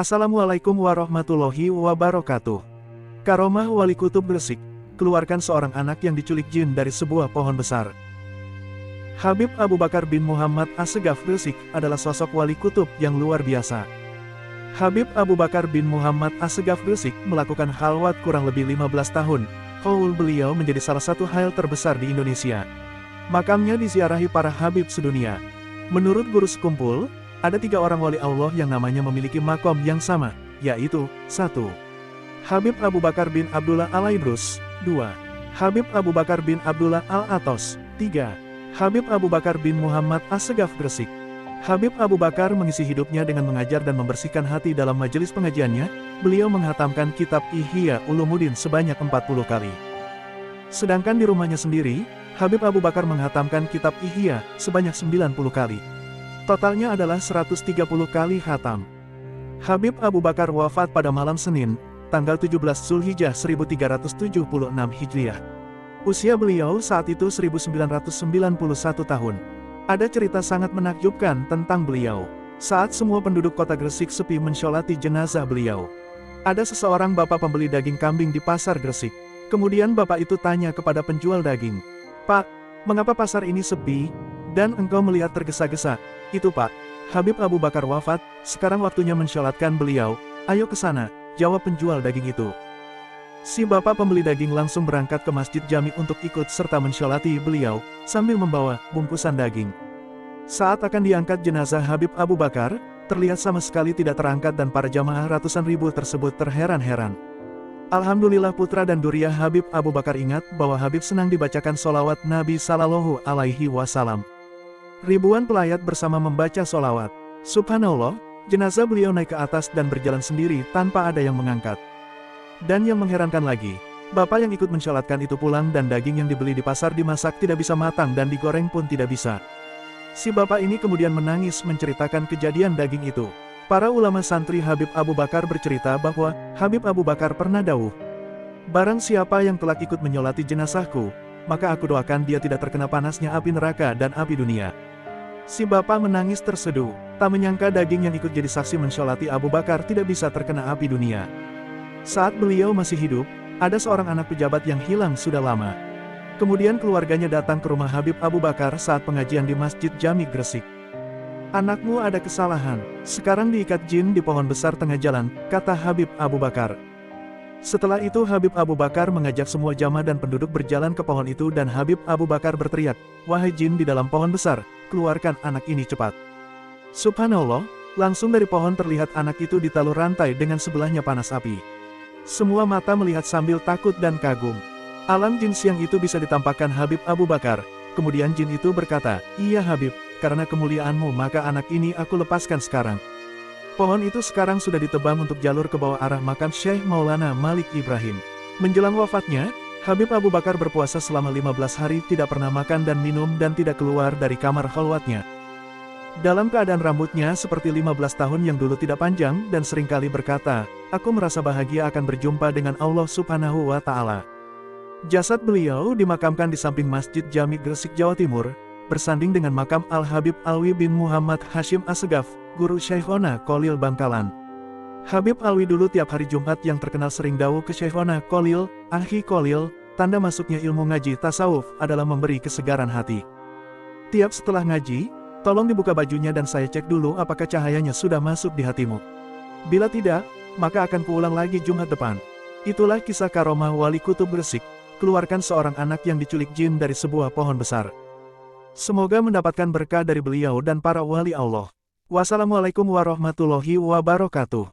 Assalamualaikum warahmatullahi wabarakatuh. Karomah Wali Kutub Gresik, keluarkan seorang anak yang diculik jin dari sebuah pohon besar. Habib Abu Bakar bin Muhammad Assegaf Gresik adalah sosok wali kutub yang luar biasa. Habib Abu Bakar bin Muhammad Assegaf Gresik melakukan khalwat kurang lebih 15 tahun. Qaul beliau menjadi salah satu khail terbesar di Indonesia. Makamnya diziarahi para habib sedunia. Menurut guru sekumpul, ada 3 orang wali Allah yang namanya memiliki makom yang sama, yaitu 1. Habib Abu Bakar bin Abdullah Al-Idrus, 2. Habib Abu Bakar bin Abdullah Al-Atos, 3. Habib Abu Bakar bin Muhammad Assegaf Gresik. Habib Abu Bakar mengisi hidupnya dengan mengajar dan membersihkan hati dalam majelis pengajiannya. Beliau menghatamkan kitab Ihya Ulumuddin sebanyak 40 kali. Sedangkan di rumahnya sendiri, Habib Abu Bakar menghatamkan kitab Ihya sebanyak 90 kali. Totalnya adalah 130 kali khatam. Habib Abu Bakar wafat pada malam Senin, tanggal 17 Zulhijjah 1376 Hijriah. Usia beliau saat itu 1991 tahun. Ada cerita sangat menakjubkan tentang beliau. Saat semua penduduk kota Gresik sepi mensyolati jenazah beliau, ada seseorang bapak pembeli daging kambing di pasar Gresik. Kemudian bapak itu tanya kepada penjual daging, "Pak, mengapa pasar ini sepi? Dan engkau melihat tergesa-gesa?" "Itu Pak, Habib Abu Bakar wafat, sekarang waktunya mensyolatkan beliau." "Ayo ke sana," jawab penjual daging itu. Si bapak pembeli daging langsung berangkat ke Masjid Jami untuk ikut serta mensyolati beliau, sambil membawa bungkusan daging. Saat akan diangkat jenazah Habib Abu Bakar, terlihat sama sekali tidak terangkat dan para jamaah ratusan ribu tersebut terheran-heran. Alhamdulillah putra dan duriah Habib Abu Bakar ingat bahwa Habib senang dibacakan sholawat Nabi Sallallahu Alaihi Wasallam. Ribuan pelayat bersama membaca sholawat. Subhanallah, jenazah beliau naik ke atas dan berjalan sendiri tanpa ada yang mengangkat. Dan yang mengherankan lagi, bapak yang ikut mensyolatkan itu pulang dan daging yang dibeli di pasar dimasak tidak bisa matang dan digoreng pun tidak bisa. Si bapak ini kemudian menangis menceritakan kejadian daging itu. Para ulama santri Habib Abu Bakar bercerita bahwa Habib Abu Bakar pernah dawuh, "Barang siapa yang telah ikut menyolati jenazahku, maka aku doakan dia tidak terkena panasnya api neraka dan api dunia." Si bapak menangis terseduh, tak menyangka daging yang ikut jadi saksi mensyolati Abu Bakar tidak bisa terkena api dunia. Saat beliau masih hidup, ada seorang anak pejabat yang hilang sudah lama. Kemudian keluarganya datang ke rumah Habib Abu Bakar saat pengajian di Masjid Jami Gresik. "Anakmu ada kesalahan, sekarang diikat jin di pohon besar tengah jalan," kata Habib Abu Bakar. Setelah itu Habib Abu Bakar mengajak semua jamaah dan penduduk berjalan ke pohon itu dan Habib Abu Bakar berteriak, "Wahai jin di dalam pohon besar, keluarkan anak ini cepat." Subhanallah, langsung dari pohon terlihat anak itu ditalur rantai dengan sebelahnya panas api. Semua mata melihat sambil takut dan kagum. Alam jin siang itu bisa ditampakkan Habib Abu Bakar. Kemudian jin itu berkata, "Iya Habib, karena kemuliaanmu maka anak ini aku lepaskan sekarang." Pohon itu sekarang sudah ditebang untuk jalur ke bawah arah makam Syekh Maulana Malik Ibrahim. Menjelang wafatnya, Habib Abu Bakar berpuasa selama 15 hari tidak pernah makan dan minum dan tidak keluar dari kamar khalwatnya. Dalam keadaan rambutnya seperti 15 tahun yang dulu tidak panjang dan seringkali berkata, "Aku merasa bahagia akan berjumpa dengan Allah Subhanahu wa Ta'ala." Jasad beliau dimakamkan di samping Masjid Jami Gresik, Jawa Timur, bersanding dengan makam Al-Habib Alwi bin Muhammad Hashim Assegaf, guru Syekhona Khalil Bangkalan. Habib Alwi dulu tiap hari Jumat yang terkenal sering dawuh ke Syekhona Khalil, "Akhi Khalil, tanda masuknya ilmu ngaji tasawuf adalah memberi kesegaran hati. Tiap setelah ngaji, tolong dibuka bajunya dan saya cek dulu apakah cahayanya sudah masuk di hatimu. Bila tidak, maka akan kuulang lagi Jumat depan." Itulah kisah karomah Wali Kutub Gresik, keluarkan seorang anak yang diculik jin dari sebuah pohon besar. Semoga mendapatkan berkah dari beliau dan para wali Allah. Wassalamualaikum warahmatullahi wabarakatuh.